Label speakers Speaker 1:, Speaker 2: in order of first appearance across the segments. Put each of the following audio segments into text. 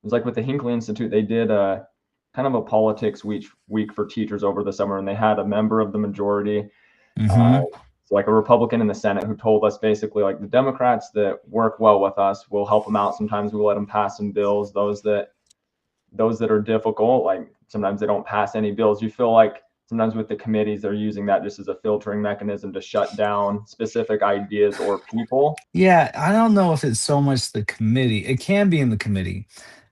Speaker 1: was like with the Hinckley Institute, they did a kind of a politics week for teachers over the summer, and they had a member of the majority,
Speaker 2: Mm-hmm.
Speaker 1: so like a Republican in the Senate, who told us basically like the Democrats that work well with us, we'll help them out. Sometimes we'll let them pass some bills. Those that are difficult, like sometimes they don't pass any bills. You feel like sometimes with the committees, they're using that just as a filtering mechanism to shut down specific ideas or people.
Speaker 2: Yeah, I don't know if it's so much the committee. It can be in the committee,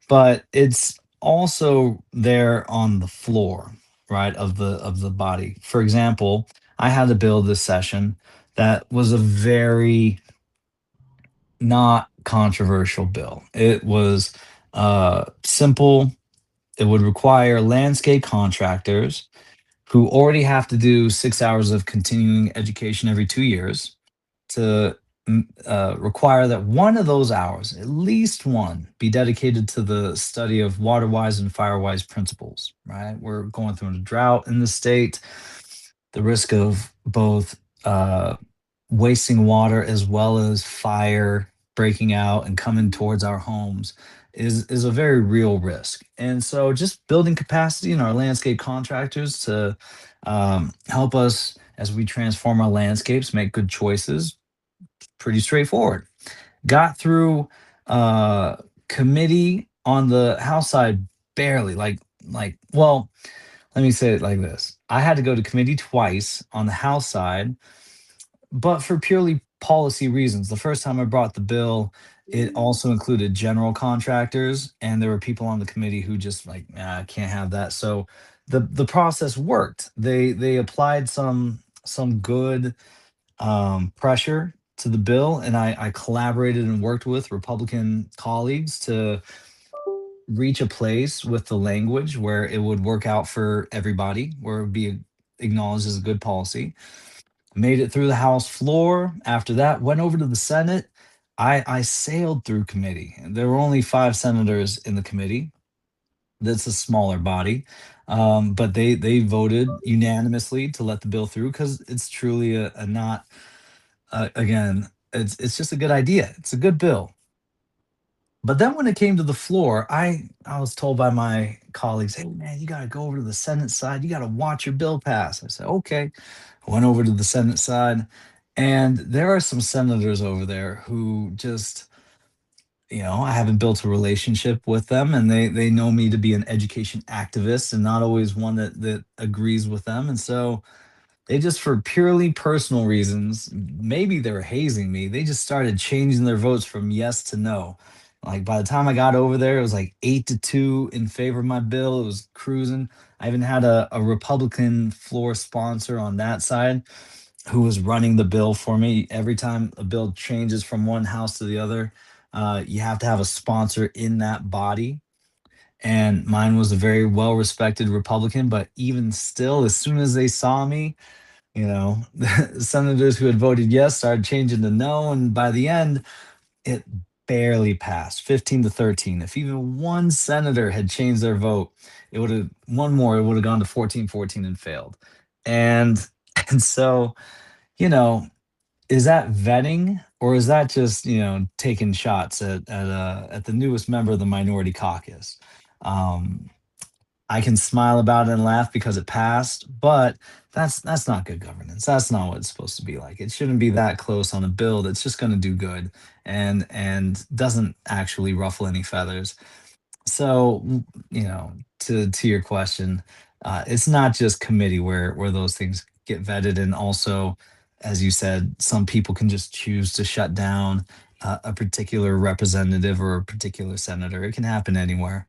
Speaker 2: but it's also there on the floor, right, of the body. For example, I had a bill this session that was a very not controversial bill. It was simple. It would require landscape contractors who already have to do 6 hours of continuing education every 2 years to require that one of those hours, at least one, be dedicated to the study of water wise and fire wise principles, right? We're going through a drought in the state. The risk of both wasting water as well as fire breaking out and coming towards our homes is a very real risk. And so just building capacity in our landscape contractors to help us as we transform our landscapes, make good choices, pretty straightforward. Got through uh committee on the House side barely. Well, let me say it like this. I had to go to committee twice on the House side, but for purely policy reasons. The first time I brought the bill, it also included general contractors, and there were people on the committee who just like, "Nah, I can't have that." So the process worked. They applied some good pressure to the bill, and I collaborated and worked with Republican colleagues to reach a place with the language where it would work out for everybody, where it would be acknowledged as a good policy. Made it through the House floor. After that, went over to the Senate. I sailed through committee. There were only 5 senators in the committee. That's a smaller body, but they voted unanimously to let the bill through because it's truly a not again, it's just a good idea. It's a good bill. But then when it came to the floor, I was told by my colleagues, "Hey man, you got to go over to the Senate side. You got to watch your bill pass." I said, "Okay." I went over to the Senate side, and there are some senators over there who just, I haven't built a relationship with them, and they know me to be an education activist and not always one that agrees with them. And so they just, for purely personal reasons, maybe they were hazing me. They just started changing their votes from yes to no. Like by the time I got over there, it was like 8-2 in favor of my bill. It was cruising. I even had a Republican floor sponsor on that side who was running the bill for me. Every time a bill changes from one house to the other, you have to have a sponsor in that body, and mine was a very well respected Republican. But even still, as soon as they saw me, the senators who had voted yes started changing to no, and by the end, it barely passed, 15-13. If even one senator had changed their vote, it would have one more, it would have gone to 14-14 and failed. And and so, you know, is that vetting, or is that just, taking shots at the newest member of the minority caucus? Um, I can smile about it and laugh because it passed, but that's not good governance. That's not what it's supposed to be like. It shouldn't be that close on a bill that's just going to do good and doesn't actually ruffle any feathers. So, to your question, it's not just committee where those things get vetted, and also, as you said, some people can just choose to shut down a particular representative or a particular senator. It can happen anywhere.